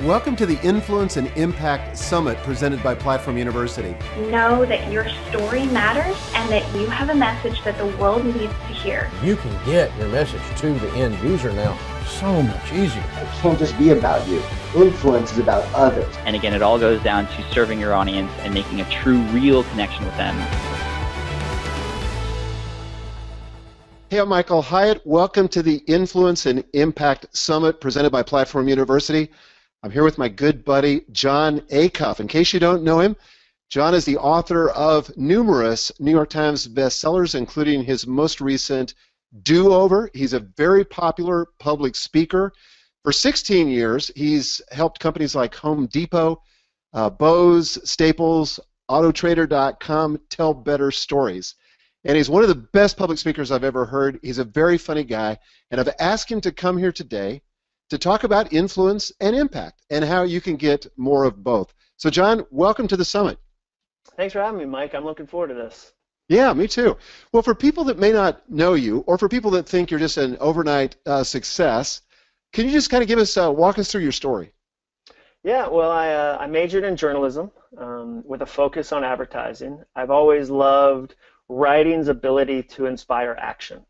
Welcome to the Influence and Impact Summit presented by Platform University. Know that your story matters and that you have a message that the world needs to hear. You can get your message to the end user now so much easier. It can't just be about you. Influence is about others. And again, it all goes down to serving your audience and making a true, real connection with them. Hey, I'm Michael Hyatt. Welcome to the Influence and Impact Summit presented by Platform University. I'm here with my good buddy, Jon Acuff. In case you don't know him, Jon is the author of numerous New York Times bestsellers, including his most recent Do-Over. He's a very popular public speaker. For 16 years, he's helped companies like Home Depot, Bose, Staples, Autotrader.com tell better stories. And he's one of the best public speakers I've ever heard. He's a very funny guy, and I've asked him to come here today to talk about influence and impact and how you can get more of both. So, Jon, welcome to the summit. Thanks for having me, Mike. I'm looking forward to this. Yeah, me too. Well, for people that may not know you, or for people that think you're just an overnight success, can you just kind of give us, walk us through your story? Yeah, well, I majored in journalism with a focus on advertising. I've always loved writing's ability to inspire action,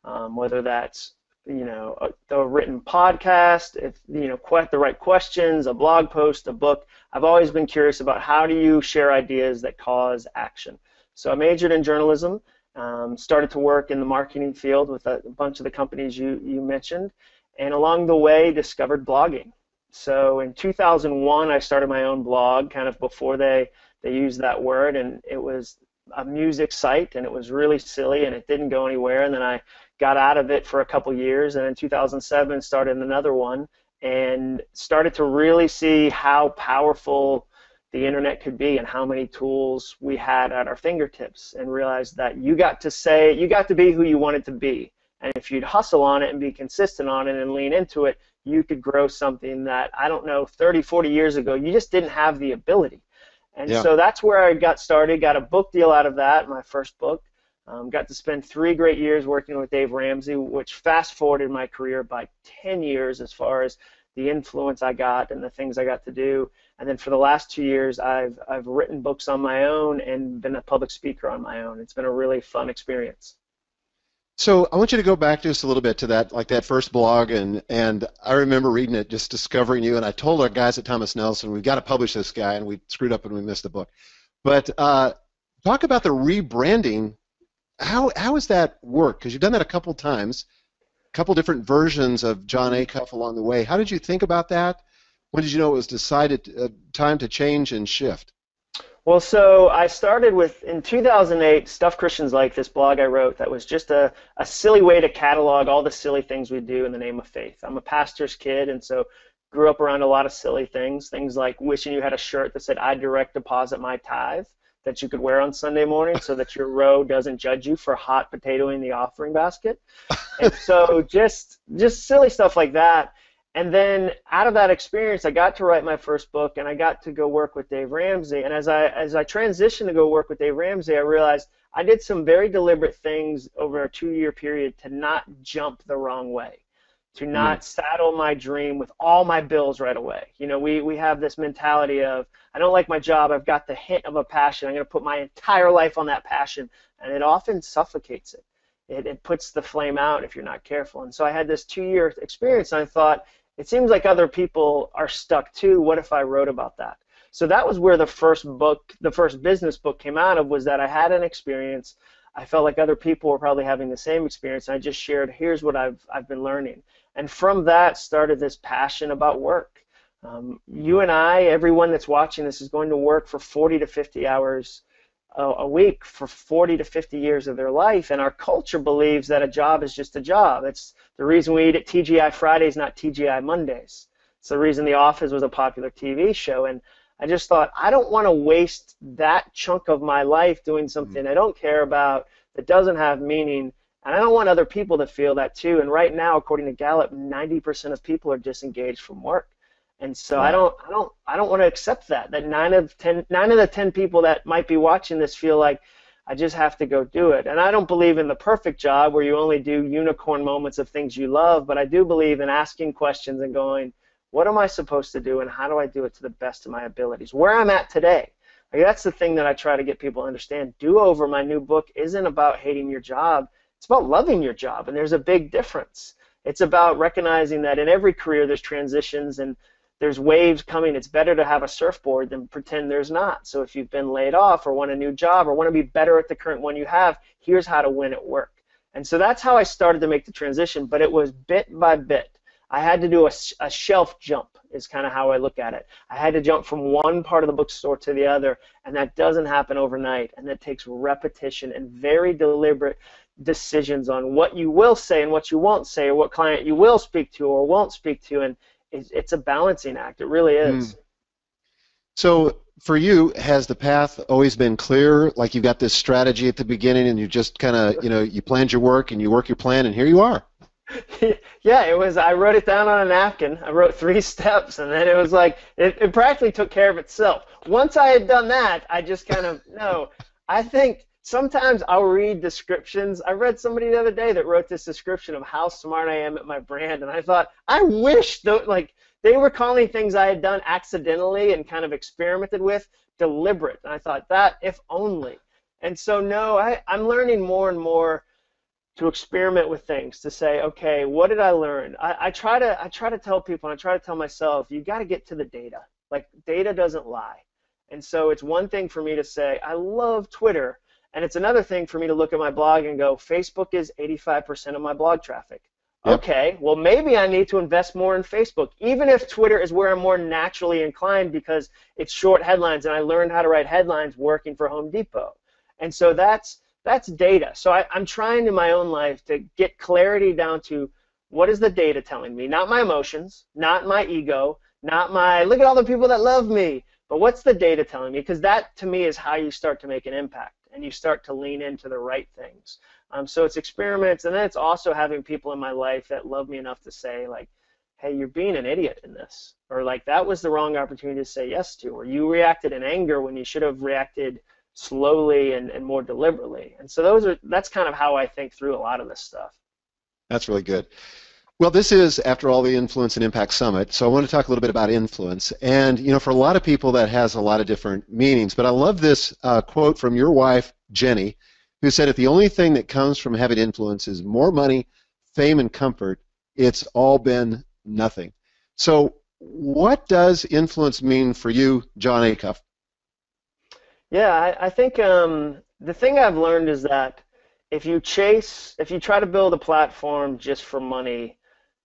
whether that's a written podcast, if the right questions, a blog post, a book. I've always been curious about how do you share ideas that cause action. So I majored in journalism, started to work in the marketing field with a bunch of the companies you mentioned, and along the way discovered blogging. So in 2001, I started my own blog, kind of before they used that word, and it was a music site, and it was really silly, and it didn't go anywhere. And then I got out of it for a couple years, and in 2007 started another one and started to really see how powerful the internet could be and how many tools we had at our fingertips, and realized that you got to be who you wanted to be. And if you'd hustle on it and be consistent on it and lean into it, you could grow something that, 30, 40 years ago, you just didn't have the ability. And so that's where I got started, got a book deal out of that, my first book. Got to spend 3 great years working with Dave Ramsey, which fast-forwarded my career by 10 years as far as the influence I got and the things I got to do. And then for the last 2 years, I've written books on my own and been a public speaker on my own. It's been a really fun experience. So I want you to go back just a little bit to that first blog, and I remember reading it, just discovering you, and I told our guys at Thomas Nelson, we've got to publish this guy, and we screwed up and we missed the book. But talk about the rebranding. How has that worked? Because you've done that a couple times, a couple different versions of Jon Acuff along the way. How did you think about that? When did you know it was decided time to change and shift? Well, so I started in 2008, Stuff Christians Like, this blog I wrote that was just a silly way to catalog all the silly things we do in the name of faith. I'm a pastor's kid, and so grew up around a lot of silly things like wishing you had a shirt that said, "I direct deposit my tithe," that you could wear on Sunday morning so that your row doesn't judge you for hot potatoing the offering basket. And so just silly stuff like that. And then out of that experience, I got to write my first book, and I got to go work with Dave Ramsey. And as I transitioned to go work with Dave Ramsey, I realized I did some very deliberate things over a 2-year period to not jump the wrong way, to not saddle my dream with all my bills right away. We have this mentality of, I don't like my job, I've got the hint of a passion, I'm going to put my entire life on that passion, and it often suffocates it. It puts the flame out if you're not careful. And so I had this 2-year experience, and I thought, it seems like other people are stuck too. What if I wrote about that? So that was where the first business book came out of, was that I had an experience. I felt like other people were probably having the same experience. And I just shared, here's what I've been learning. And from that started this passion about work. You and I, everyone that's watching this, is going to work for 40 to 50 hours a week for 40 to 50 years of their life, and our culture believes that a job is just a job. It's the reason we eat at TGI Fridays, not TGI Mondays. It's the reason The Office was a popular TV show, and I just thought, I don't want to waste that chunk of my life doing something I don't care about, that doesn't have meaning, and I don't want other people to feel that too. And right now, according to Gallup, 90% of people are disengaged from work. And so I don't want to accept that 9 of the 10 people that might be watching this feel like I just have to go do it. And I don't believe in the perfect job where you only do unicorn moments of things you love, but I do believe in asking questions and going, What am I supposed to do, and how do I do it to the best of my abilities? Where I'm at today. Like, that's the thing that I try to get people to understand. Do Over, my new book, isn't about hating your job. It's about loving your job, and there's a big difference. It's about recognizing that in every career there's transitions and there's waves coming. It's better to have a surfboard than pretend there's not. So if you've been laid off or want a new job or want to be better at the current one you have, here's how to win at work. And so that's how I started to make the transition, but it was bit by bit. I had to do a shelf jump is kind of how I look at it. I had to jump from one part of the bookstore to the other, and that doesn't happen overnight, and that takes repetition and very deliberate decisions on what you will say and what you won't say, or what client you will speak to or won't speak to, and it's a balancing act. It really is. So for you, has the path always been clear? Like you've got this strategy at the beginning, and you just kind of, you planned your work and you work your plan, and here you are. Yeah, it was. I wrote it down on a napkin. I wrote 3 steps, and then it was like it practically took care of itself. Once I had done that, I just kind of I think sometimes I'll read descriptions. I read somebody the other day that wrote this description of how smart I am at my brand, and I thought, I wish they were calling things I had done accidentally and kind of experimented with deliberate. And I thought, that if only. And so I'm learning more and more to experiment with things, to say, okay, what did I learn? I try to tell people, and I try to tell myself, you got to get to the data. Like, data doesn't lie. And so it's one thing for me to say, I love Twitter, and it's another thing for me to look at my blog and go, Facebook is 85% of my blog traffic. Yep. Okay, well, maybe I need to invest more in Facebook, even if Twitter is where I'm more naturally inclined because it's short headlines, and I learned how to write headlines working for Home Depot. And so that's data. So I'm trying in my own life to get clarity down to what is the data telling me, not my emotions, not my ego, not my look at all the people that love me, but what's the data telling me? Because that, to me, is how you start to make an impact, and you start to lean into the right things. So it's experiments, and then it's also having people in my life that love me enough to say, like, hey, you're being an idiot in this, or like, that was the wrong opportunity to say yes to, or you reacted in anger when you should have reacted slowly and more deliberately. And so that's kind of how I think through a lot of this stuff. That's really good. Well, this is, after all, the Influence and Impact Summit, so I want to talk a little bit about influence. And, for a lot of people that has a lot of different meanings, but I love this quote from your wife, Jenny, who said, if the only thing that comes from having influence is more money, fame, and comfort, it's all been nothing. So what does influence mean for you, Jon Acuff? Yeah, I think the thing I've learned is that if you try to build a platform just for money,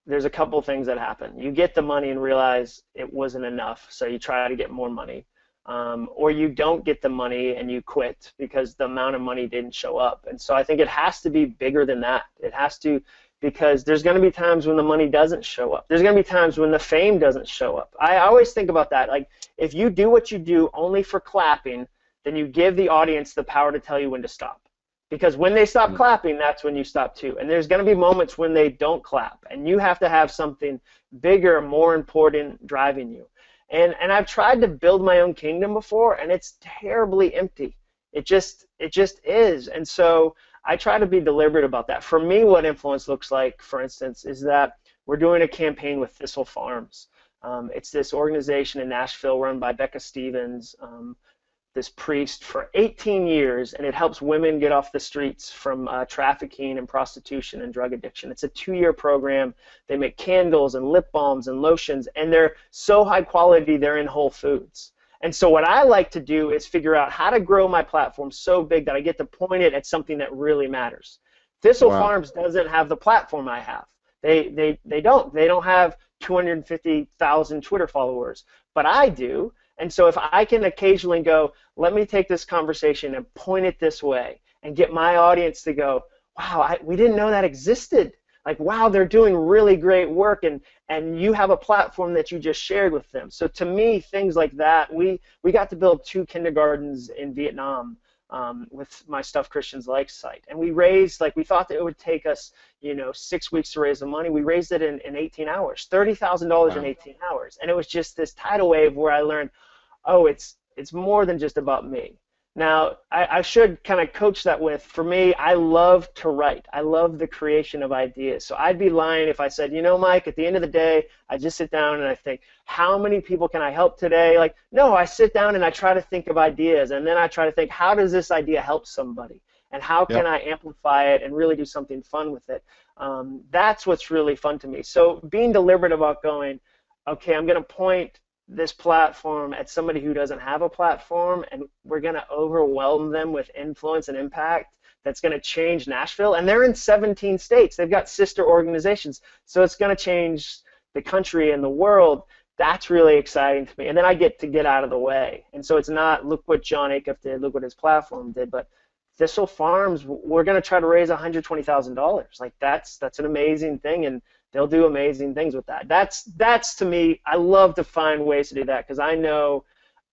there's a couple things that happen. You get the money and realize it wasn't enough, so you try to get more money. Or you don't get the money and you quit because the amount of money didn't show up. And so I think it has to be bigger than that. It has to, because there's going to be times when the money doesn't show up. There's going to be times when the fame doesn't show up. I always think about that. Like, if you do what you do only for clapping, then you give the audience the power to tell you when to stop. Because when they stop clapping, that's when you stop too. And there's going to be moments when they don't clap, and you have to have something bigger, more important driving you. And I've tried to build my own kingdom before, and it's terribly empty. It just is. And so I try to be deliberate about that. For me, what influence looks like, for instance, is that we're doing a campaign with Thistle Farms. It's this organization in Nashville run by Becca Stevens, this priest, for 18 years, and it helps women get off the streets from trafficking and prostitution and drug addiction. It's a 2-year program. They make candles and lip balms and lotions, and they're so high quality they're in Whole Foods. And so what I like to do is figure out how to grow my platform so big that I get to point it at something that really matters. Thistle Farms doesn't have the platform I have. They don't have 250,000 Twitter followers, but I do. And so if I can occasionally go, let me take this conversation and point it this way and get my audience to go, wow, we didn't know that existed. Like, wow, they're doing really great work, and you have a platform that you just shared with them. So to me, things like that, we got to build 2 kindergartens in Vietnam with my Stuff Christians Like site. And we raised, we thought that it would take us, 6 weeks to raise the money. We raised it in 18 hours, $30,000 in 18 hours. And it was just this tidal wave where I learned, oh, it's more than just about me. Now, I should kind of coach that with, for me, I love to write. I love the creation of ideas. So I'd be lying if I said, you know, Mike, at the end of the day, I just sit down and I think, how many people can I help today? Like, no, I sit down and I try to think of ideas, and then I try to think, how does this idea help somebody? And how can I amplify it and really do something fun with it? That's what's really fun to me. So being deliberate about going, okay, I'm going to point this platform at somebody who doesn't have a platform, and we're going to overwhelm them with influence and impact that's going to change Nashville. And they're in 17 states. They've got sister organizations. So it's going to change the country and the world. That's really exciting to me. And then I get to get out of the way. And so it's not, look what Jon Acuff did, look what his platform did, but Thistle Farms, we're going to try to raise $120,000. Like, that's an amazing thing, and they'll do amazing things with that. That's to me, I love to find ways to do that, because I know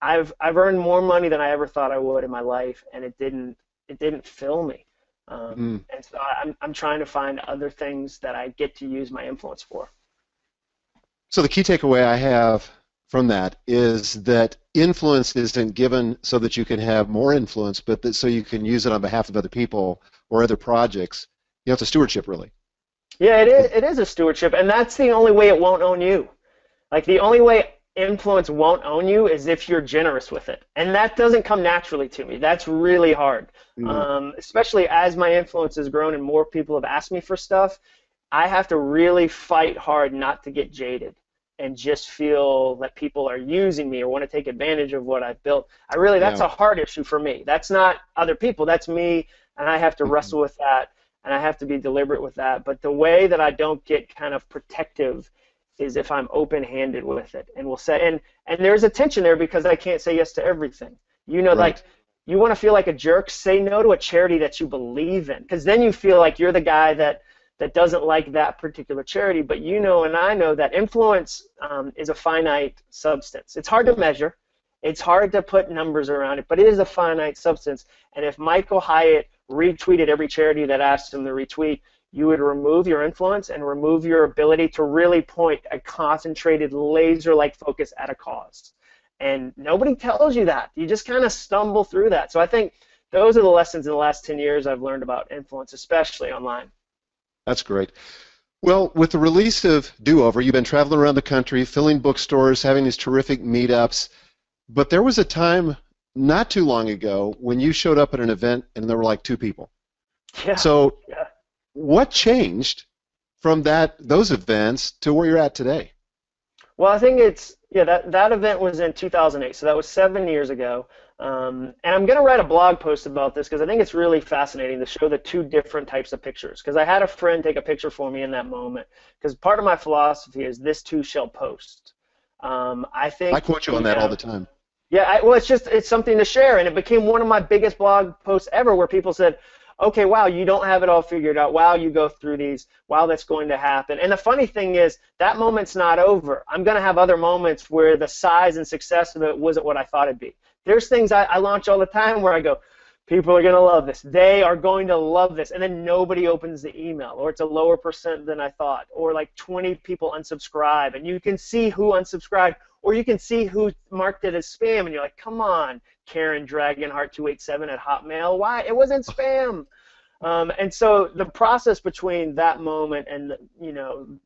I've earned more money than I ever thought I would in my life, and it didn't fill me. And so I'm trying to find other things that I get to use my influence for. So the key takeaway I have from that is that influence isn't given so that you can have more influence, but that so you can use it on behalf of other people or other projects. You know, it's a stewardship, really. Yeah, it is a stewardship, and that's the only way it won't own you. Like, the only way influence won't own you is if you're generous with it, and that doesn't come naturally to me. That's really hard, especially as my influence has grown and more people have asked me for stuff. I have to really fight hard not to get jaded and just feel that people are using me or want to take advantage of what I've built. That's a hard issue for me. That's not other people, that's me, and I have to wrestle with that, and I have to be deliberate with that. But the way that I don't get kind of protective is if I'm open-handed with it. And we'll say, and there's a tension there, because I can't say yes to everything. You know, like, you want to feel like a jerk, say no to a charity that you believe in, because then you feel like you're the guy that doesn't like that particular charity. But you know, and I know that influence is a finite substance. It's hard to measure. It's hard to put numbers around it, but it is a finite substance. And if Michael Hyatt retweeted every charity that asked him to retweet, you would remove your influence and remove your ability to really point a concentrated, laser-like focus at a cause. And nobody tells you that. You just kind of stumble through that. So I think those are the lessons in the last 10 years I've learned about influence, especially online. That's great. Well, with the release of Do Over, you've been traveling around the country, filling bookstores, having these terrific meetups, but there was a time not too long ago when you showed up at an event and there were like 2 people. Yeah. So what changed from those events to where you're at today? Well, I think that event was in 2008, so that was 7 years ago. And I'm going to write a blog post about this, because I think it's really fascinating to show the 2 different types of pictures. Because I had a friend take a picture for me in that moment, because part of my philosophy is this too shall post. I quote you on that all the time. Yeah, well, it's something to share, and it became one of my biggest blog posts ever, where people said, okay, wow, you don't have it all figured out. Wow, you go through these. Wow, that's going to happen. And the funny thing is, that moment's not over. I'm going to have other moments where the size and success of it wasn't what I thought it'd be. There's things I launch all the time where I go, people are going to love this. They are going to love this. And then nobody opens the email, or it's a lower percent than I thought, or like 20 people unsubscribe. And you can see who unsubscribed, or you can see who marked it as spam, and you're like, come on, Karen Dragonheart287 at Hotmail. Why? It wasn't spam. And so the process between that moment and the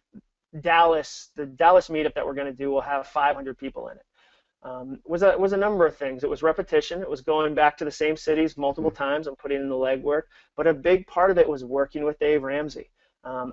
Dallas meetup that we're going to do will have 500 people in it. Was a number of things. It was repetition. It was going back to the same cities multiple times and putting in the legwork. But a big part of it was working with Dave Ramsey.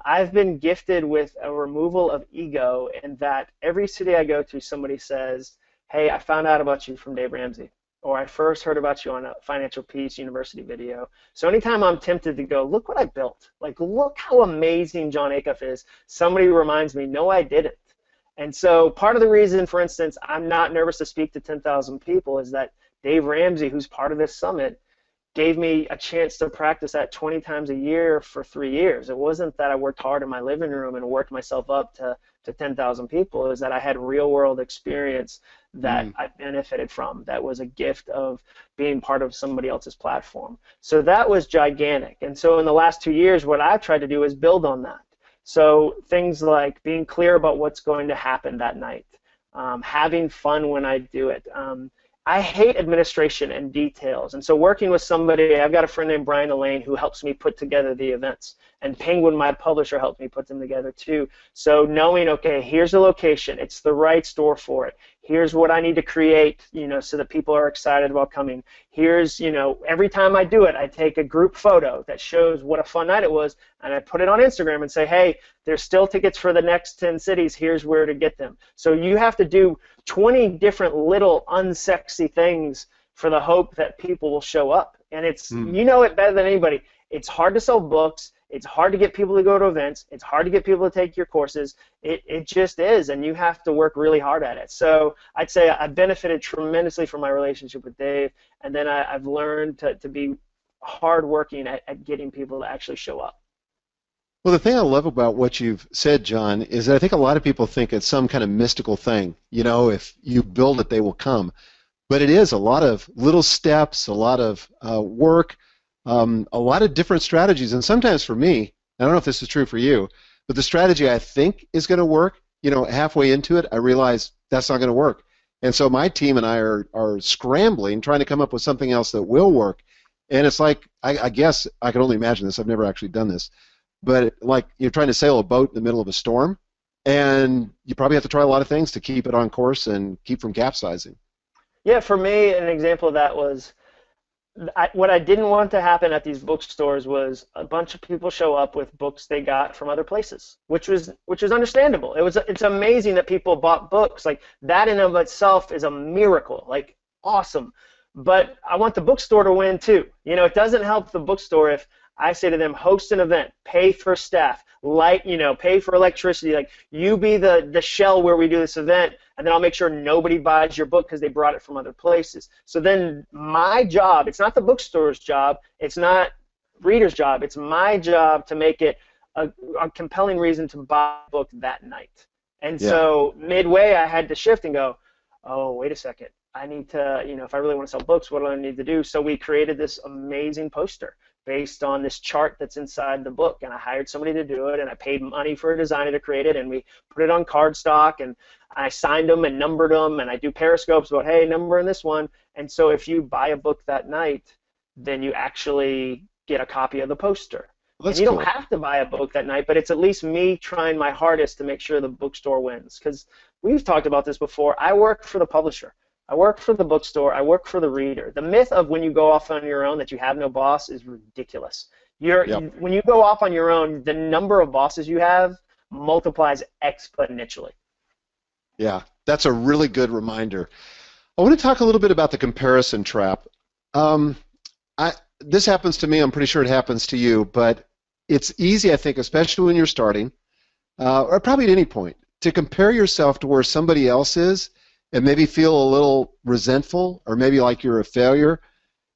I've been gifted with a removal of ego, in that every city I go to, somebody says, hey, I found out about you from Dave Ramsey, or I first heard about you on a Financial Peace University video. So anytime I'm tempted to go, look what I built, like, look how amazing Jon Acuff is, somebody reminds me, no, I didn't. And so part of the reason, for instance, I'm not nervous to speak to 10,000 people is that Dave Ramsey, who's part of this summit, gave me a chance to practice that 20 times a year for 3 years. It wasn't that I worked hard in my living room and worked myself up to 10,000 people. It was that I had real-world experience that I benefited from. That was a gift of being part of somebody else's platform. So that was gigantic. And so in the last 2 years, what I've tried to do is build on that. So things like being clear about what's going to happen that night, having fun when I do it, I hate administration and details. And so working with somebody, I've got a friend named Brian Elaine who helps me put together the events. And Penguin, my publisher, helped me put them together too. So knowing, okay, here's the location. It's the right store for it. Here's what I need to create, so that people are excited about coming. Here's, every time I do it, I take a group photo that shows what a fun night it was, and I put it on Instagram and say, hey, there's still tickets for the next 10 cities. Here's where to get them. So you have to do 20 different little unsexy things for the hope that people will show up. And it's, you know it better than anybody. It's hard to sell books. It's hard to get people to go to events. It's hard to get people to take your courses. It just is, and you have to work really hard at it. So I'd say I benefited tremendously from my relationship with Dave, and then I've learned to be hardworking at getting people to actually show up. Well, the thing I love about what you've said, John, is that I think a lot of people think it's some kind of mystical thing. If you build it, they will come. But it is a lot of little steps, a lot of work, a lot of different strategies. And sometimes for me, I don't know if this is true for you, but the strategy I think is going to work, halfway into it, I realize that's not going to work. And so my team and I are scrambling, trying to come up with something else that will work. And it's like, I guess I can only imagine this. I've never actually done this. But like you're trying to sail a boat in the middle of a storm, and you probably have to try a lot of things to keep it on course and keep from capsizing. Yeah, for me, an example of that was what I didn't want to happen at these bookstores was a bunch of people show up with books they got from other places, which was understandable. It's amazing that people bought books. Like that in of itself is a miracle, like awesome. But I want the bookstore to win too. It doesn't help the bookstore if I say to them, host an event, pay for staff, pay for electricity. Like you be the shell where we do this event, and then I'll make sure nobody buys your book because they brought it from other places. So then my job, it's not the bookstore's job, it's not reader's job, it's my job to make it a compelling reason to buy a book that night. And so midway I had to shift and go, oh, wait a second. I need to, if I really want to sell books, what do I need to do? So we created this amazing poster based on this chart that's inside the book, and I hired somebody to do it, and I paid money for a designer to create it, and we put it on cardstock, and I signed them and numbered them, and I do periscopes about, hey, number in this one. And so if you buy a book that night, then you actually get a copy of the poster. Well, and you don't have to buy a book that night, but it's at least me trying my hardest to make sure the bookstore wins, because we've talked about this before. I work for the publisher. I work for the bookstore. I work for the reader. The myth of when you go off on your own that you have no boss is ridiculous. When you go off on your own, the number of bosses you have multiplies exponentially. Yeah, that's a really good reminder. I want to talk a little bit about the comparison trap. This happens to me. I'm pretty sure it happens to you, but it's easy, I think, especially when you're starting, or probably at any point, to compare yourself to where somebody else is and maybe feel a little resentful or maybe like you're a failure.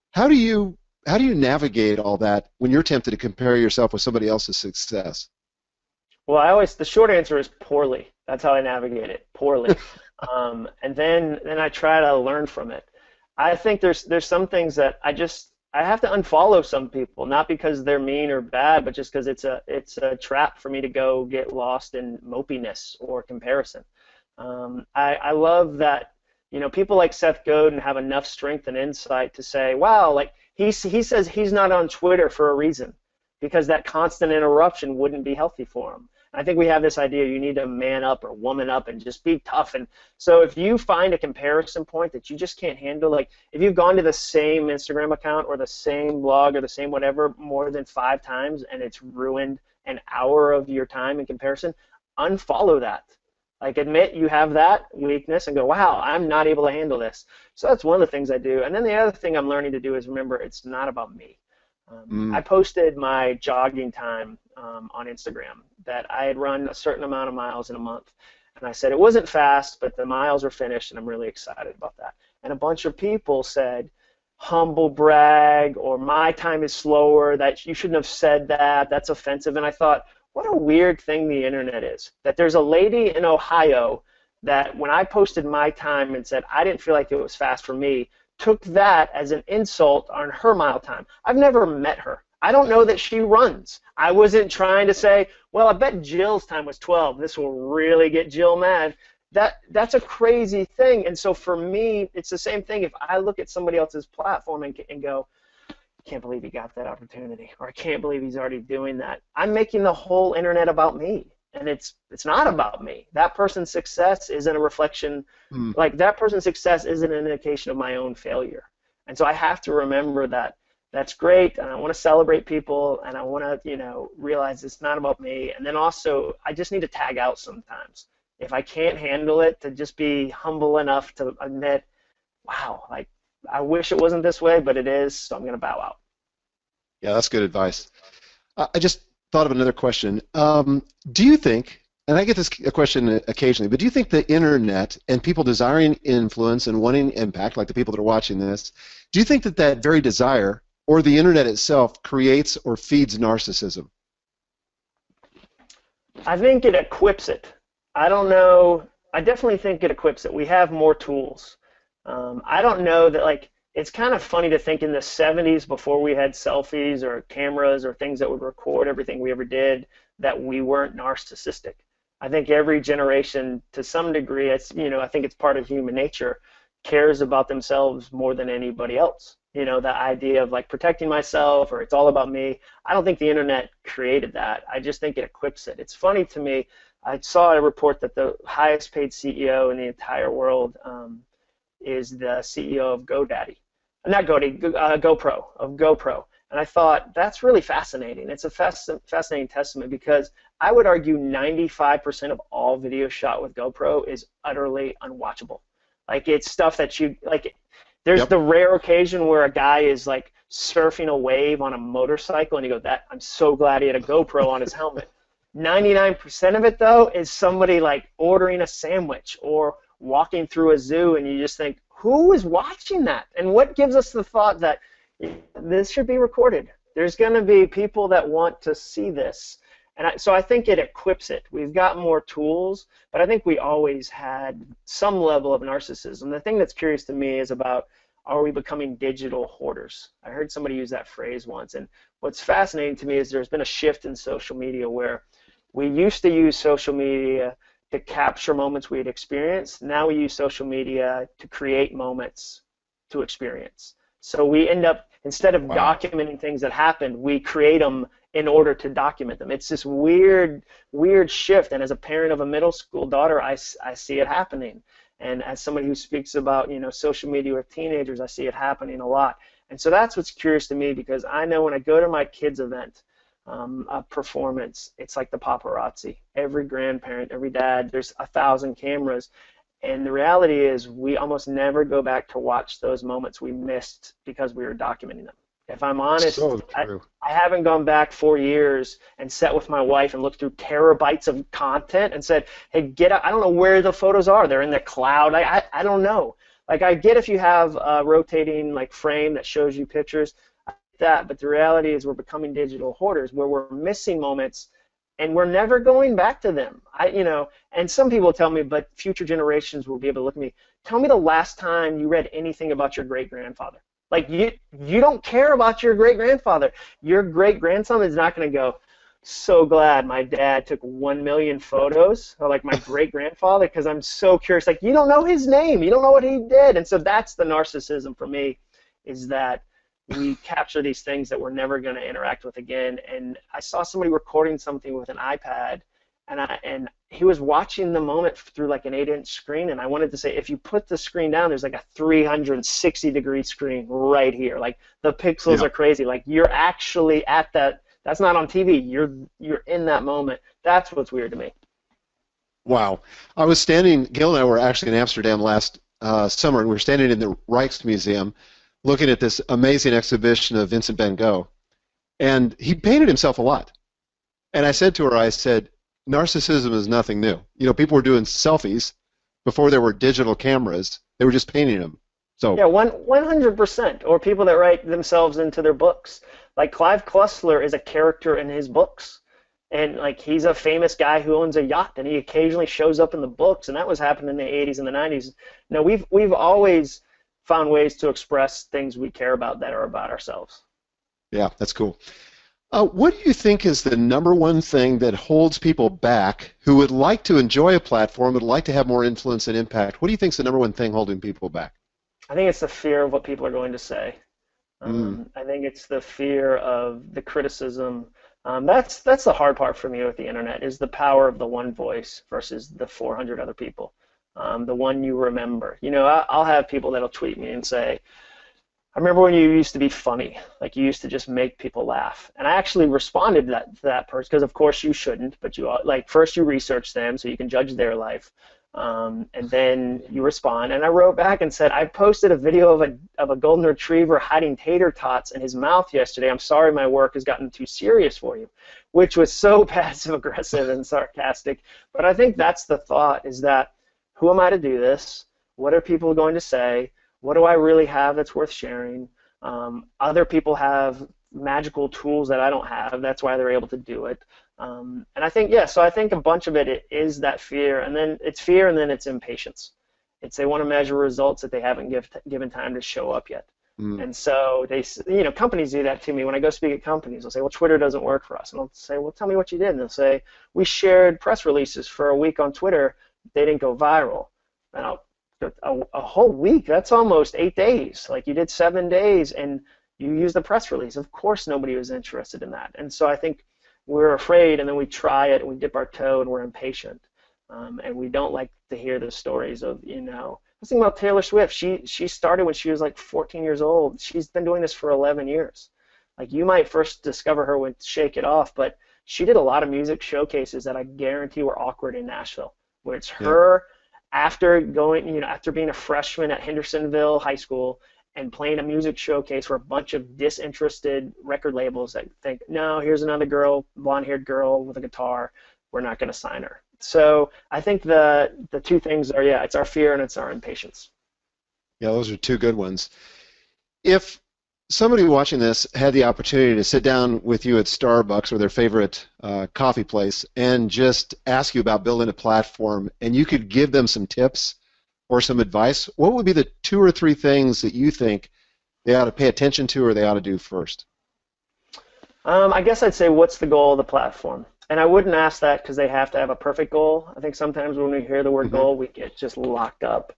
How do you navigate all that when you're tempted to compare yourself with somebody else's success? Well, the short answer is poorly. That's how I navigate it, poorly. And then I try to learn from it. I think there's some things that I have to unfollow some people, not because they're mean or bad, but just because it's a trap for me to go get lost in mopiness or comparison. I love that people like Seth Godin have enough strength and insight to say, wow, like he says he's not on Twitter for a reason, because that constant interruption wouldn't be healthy for him. I think we have this idea you need to man up or woman up and just be tough. And so if you find a comparison point that you just can't handle, like if you've gone to the same Instagram account or the same blog or the same whatever more than 5 times and it's ruined an hour of your time in comparison, unfollow that. Like admit you have that weakness and go, wow, I'm not able to handle this. So that's one of the things I do. And then the other thing I'm learning to do is remember it's not about me. I posted my jogging time on Instagram that I had run a certain amount of miles in a month. And I said it wasn't fast, but the miles are finished, and I'm really excited about that. And a bunch of people said, humble brag, or my time is slower, that you shouldn't have said that, that's offensive. And I thought, what a weird thing the internet is, that there's a lady in Ohio that when I posted my time and said I didn't feel like it was fast for me, took that as an insult on her mile time. I've never met her. I don't know that she runs. I wasn't trying to say, well, I bet Jill's time was 12. This will really get Jill mad. that's a crazy thing. And so for me, it's the same thing. If I look at somebody else's platform and go, I can't believe he got that opportunity, or I can't believe he's already doing that, I'm making the whole internet about me. And it's not about me. That person's success isn't a reflection, like that person's success isn't an indication of my own failure. And so I have to remember that that's great, and I want to celebrate people, and I want to, you know, realize it's not about me. And then also, I just need to tag out sometimes. If I can't handle it, to just be humble enough to admit, wow, like I wish it wasn't this way, but it is, so I'm going to bow out. Yeah, that's good advice. I just thought of another question. Do you think, and I get this question occasionally, but do you think the internet and people desiring influence and wanting impact, like the people that are watching this, do you think that that very desire or the internet itself creates or feeds narcissism? I think it equips it. I don't know. I definitely think it equips it. We have more tools. I don't know that, like, it's kind of funny to think in the 70s, before we had selfies or cameras or things that would record everything we ever did, that we weren't narcissistic. I think every generation, to some degree, it's, you know, I think it's part of human nature, cares about themselves more than anybody else. You know, the idea of like protecting myself, or it's all about me. I don't think the internet created that. I just think it equips it. It's funny to me. I saw a report that the highest paid CEO in the entire world is the CEO of GoDaddy. Not GoDaddy, GoPro, of GoPro. And I thought, that's really fascinating. It's a fascinating testament, because I would argue 95% of all video shot with GoPro is utterly unwatchable. Like, it's stuff that you, like, there's the rare occasion where a guy is like surfing a wave on a motorcycle and you go, I'm so glad he had a GoPro on his helmet. 99% of it, though, is somebody like ordering a sandwich or walking through a zoo, and you just think, who is watching that? And what gives us the thought that this should be recorded? There's going to be people that want to see this. And so I think it equips it. We've got more tools, but I think we always had some level of narcissism. The thing that's curious to me is about, are we becoming digital hoarders? I heard somebody use that phrase once, and what's fascinating to me is there's been a shift in social media where we used to use social media to capture moments we had experienced. Now we use social media to create moments to experience. So we end up, instead of documenting things that happened, we create them in order to document them. It's this weird shift, and as a parent of a middle school daughter, I see it happening. And as somebody who speaks about, you know, social media with teenagers, I see it happening a lot. And so that's what's curious to me, because I know when I go to my kid's event, a performance, it's like the paparazzi. Every grandparent, every dad, there's 1,000 cameras. And the reality is we almost never go back to watch those moments we missed because we were documenting them. If I'm honest, I haven't gone back 4 years and sat with my wife and looked through terabytes of content and said, hey, get out. I don't know where the photos are. They're in the cloud. I don't know. Like, I get if you have a rotating like frame that shows you pictures, that, but the reality is we're becoming digital hoarders where we're missing moments and we're never going back to them. You know, and some people tell me, but future generations will be able to look at me. Tell me the last time you read anything about your great-grandfather. Like, you don't care about your great-grandfather. Your great-grandson is not going to go, so glad my dad took 1 million photos, or like my great-grandfather, because I'm so curious. Like, you don't know his name. You don't know what he did. And so that's the narcissism for me, is that we capture these things that we're never going to interact with again. And I saw somebody recording something with an iPad, and he was watching the moment through like an 8-inch screen, and I wanted to say, if you put the screen down, there's like a 360-degree screen right here. Like, the pixels are crazy. Like, you're actually at that. That's not on TV. You're in that moment. That's what's weird to me. Wow. I was standing, Gil and I were actually in Amsterdam last summer, and we were standing in the Rijksmuseum looking at this amazing exhibition of Vincent van Gogh. And he painted himself a lot. And I said to her, I said, narcissism is nothing new. You know, people were doing selfies before there were digital cameras. They were just painting them. So yeah, 100%. Or people that write themselves into their books. Like, Clive Cussler is a character in his books. And like, he's a famous guy who owns a yacht, and he occasionally shows up in the books, and that was happening in the 80s and the 90s. No, we've always found ways to express things we care about that are about ourselves. Yeah, that's cool. What do you think is the number one thing that holds people back who would like to enjoy a platform, would like to have more influence and impact? What do you think is the number one thing holding people back? I think it's the fear of what people are going to say. I think it's the fear of the criticism. That's the hard part for me with the internet, is the power of the one voice versus the 400 other people. The one you remember. You know, I'll have people that'll tweet me and say, I remember when you used to be funny, like you used to just make people laugh. And I actually responded to that person, because of course you shouldn't, but you like first you research them so you can judge their life. And then you respond, and I wrote back and said, I posted a video of a golden retriever hiding tater tots in his mouth yesterday. I'm sorry my work has gotten too serious for you, which was so passive aggressive and sarcastic. But I think that's the thought, is that who am I to do this? What are people going to say? What do I really have that's worth sharing? Other people have magical tools that I don't have. That's why they're able to do it. And I think, yeah, so I think a bunch of it is that fear, and then it's fear, and then it's impatience. It's they want to measure results that they haven't given time to show up yet. And so they, you know, companies do that to me. When I go speak at companies, they'll say, well, Twitter doesn't work for us. And I'll say, well, tell me what you did. And they'll say, we shared press releases for a week on Twitter. They didn't go viral. And I'll, a whole week, that's almost 8 days. Like you did 7 days, and you used the press release. Of course nobody was interested in that. And so I think we're afraid, and then we try it, and we dip our toe, and we're impatient. And we don't like to hear the stories of, you know, let's think about Taylor Swift. She started when she was like 14 years old. She's been doing this for 11 years. Like, you might first discover her with Shake It Off, but she did a lot of music showcases that I guarantee were awkward in Nashville, where it's her after going, you know, after being a freshman at Hendersonville High School and playing a music showcase for a bunch of disinterested record labels that think, no, here's another girl, blonde-haired girl with a guitar, we're not going to sign her. So I think the two things are, yeah, it's our fear and it's our impatience. Yeah, those are two good ones. If somebody watching this had the opportunity to sit down with you at Starbucks or their favorite coffee place and just ask you about building a platform, and you could give them some tips or some advice, what would be the 2 or 3 things that you think they ought to pay attention to or they ought to do first? I guess I'd say, what's the goal of the platform? And I wouldn't ask that because they have to have a perfect goal. I think sometimes when we hear the word goal, we get just locked up.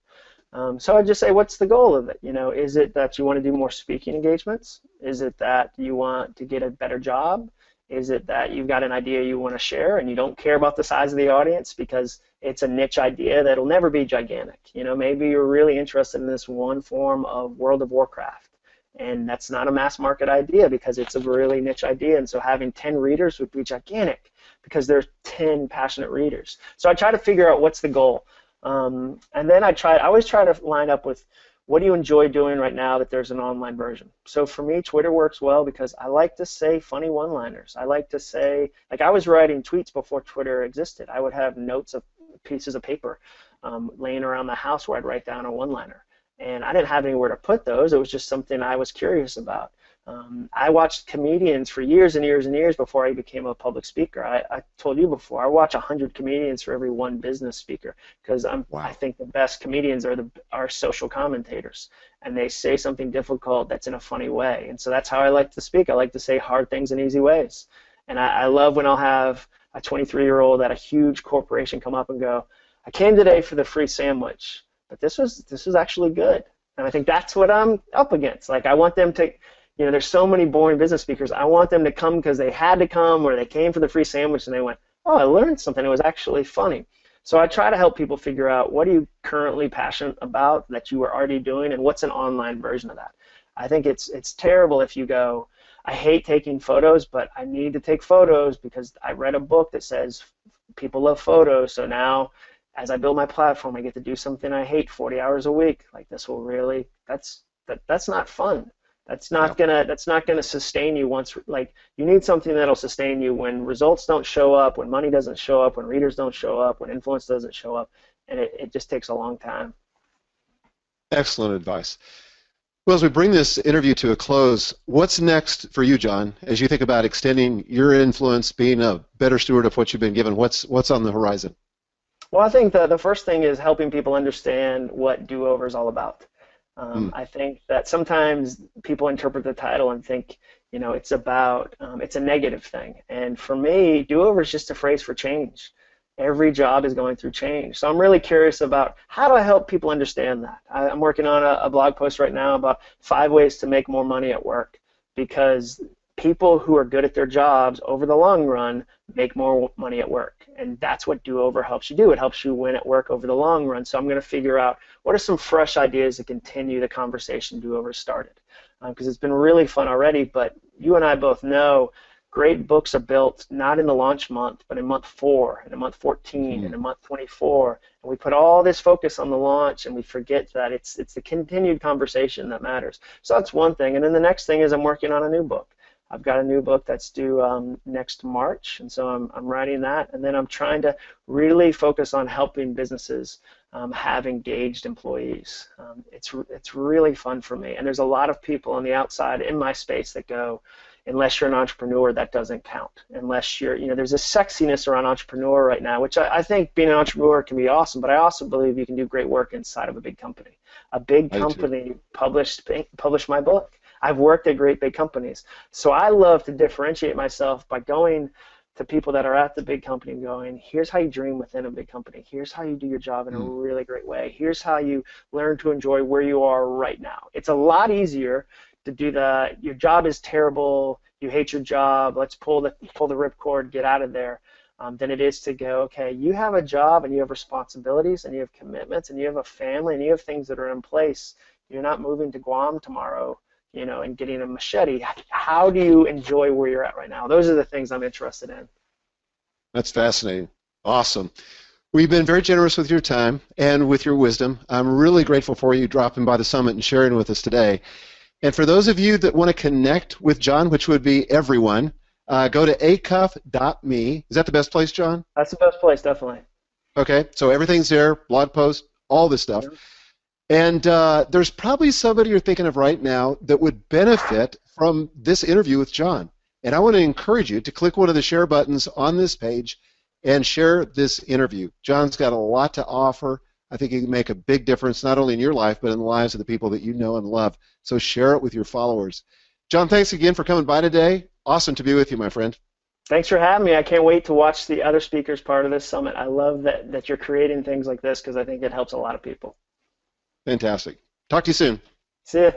So I'd just say, what's the goal of it? You know, is it that you want to do more speaking engagements? Is it that you want to get a better job? Is it that you've got an idea you want to share and you don't care about the size of the audience because it's a niche idea that'll never be gigantic? You know, maybe you're really interested in this one form of World of Warcraft, and that's not a mass market idea because it's a really niche idea, and so having 10 readers would be gigantic because there's 10 passionate readers. So I try to figure out what's the goal. And then I always try to line up with, what do you enjoy doing right now that there's an online version? So for me, Twitter works well because I like to say funny one-liners. I like to say, like, I was writing tweets before Twitter existed. I would have notes of pieces of paper laying around the house where I'd write down a one-liner. And I didn't have anywhere to put those. It was just something I was curious about. I watched comedians for years and years and years before I became a public speaker. I told you before, I watch 100 comedians for every one business speaker because I think the best comedians are social commentators, and they say something difficult that's in a funny way. And so that's how I like to speak. I like to say hard things in easy ways. And I love when I'll have a 23-year-old at a huge corporation come up and go, I came today for the free sandwich, but this was actually good. And I think that's what I'm up against. Like, I want them to, you know, there's so many boring business speakers. I want them to come because they had to come, or they came for the free sandwich and they went, oh, I learned something. It was actually funny. So I try to help people figure out, what are you currently passionate about that you are already doing, and what's an online version of that. I think it's terrible if you go, I hate taking photos, but I need to take photos because I read a book that says people love photos. So now, as I build my platform, I get to do something I hate 40 hours a week. Like, this will really, that's not fun. That's not gonna sustain you once. Like, you need something that'll sustain you when results don't show up, when money doesn't show up, when readers don't show up, when influence doesn't show up, and it just takes a long time. Excellent advice. Well, as we bring this interview to a close, what's next for you, John, as you think about extending your influence, being a better steward of what you've been given? What's on the horizon? Well, I think the first thing is helping people understand what Do-Over is all about. I think that sometimes people interpret the title and think, it's about, it's a negative thing. And for me, do-over is just a phrase for change. Every job is going through change. So I'm really curious about how do I help people understand that. I'm working on a blog post right now about 5 ways to make more money at work, because people who are good at their jobs over the long run make more money at work. And that's what do-over helps you do. It helps you win at work over the long run. So I'm going to figure out what are some fresh ideas to continue the conversation do-over started. Because it's been really fun already, but you and I both know great books are built not in the launch month, but in month 4, and in month 14, and in month 24. And we put all this focus on the launch, and we forget that it's the continued conversation that matters. So that's one thing. And then the next thing is I'm working on a new book. I've got a new book that's due next March, and so I'm writing that. And then I'm trying to really focus on helping businesses have engaged employees. It's really fun for me. And there's a lot of people on the outside in my space that go, unless you're an entrepreneur, that doesn't count. Unless you're, there's a sexiness around entrepreneur right now, which I think being an entrepreneur can be awesome, but I also believe you can do great work inside of a big company. A big company published my book. I've worked at great big companies. So I love to differentiate myself by going to people that are at the big company and going, here's how you dream within a big company. Here's how you do your job in a really great way. Here's how you learn to enjoy where you are right now. It's a lot easier to do that. Your job is terrible. You hate your job. Let's pull the ripcord, get out of there. Than it is to go, okay, you have a job and you have responsibilities and you have commitments and you have a family and you have things that are in place. You're not moving to Guam tomorrow, and getting a machete. How do you enjoy where you're at right now? Those are the things I'm interested in. That's fascinating. Awesome. We've been very generous with your time and with your wisdom. I'm really grateful for you dropping by the summit and sharing with us today. And for those of you that want to connect with John, which would be everyone, go to acuff.me. Is that the best place, John? That's the best place, definitely. Okay, so everything's there, blog post, all this stuff. And there's probably somebody you're thinking of right now that would benefit from this interview with John. And I want to encourage you to click one of the share buttons on this page and share this interview. John's got a lot to offer. I think he can make a big difference not only in your life but in the lives of the people that you know and love. So share it with your followers. John, thanks again for coming by today. Awesome to be with you, my friend. Thanks for having me. I can't wait to watch the other speakers part of this summit. I love that you're creating things like this because I think it helps a lot of people. Fantastic. Talk to you soon. See ya.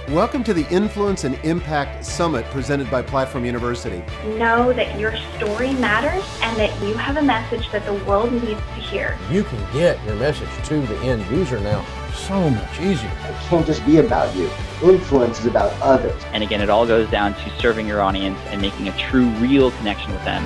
Welcome to the Influence and Impact Summit presented by Platform University. Know that your story matters and that you have a message that the world needs to hear. You can get your message to the end user now so much easier. It can't just be about you. Influence is about others. And again, it all goes down to serving your audience and making a true, real connection with them.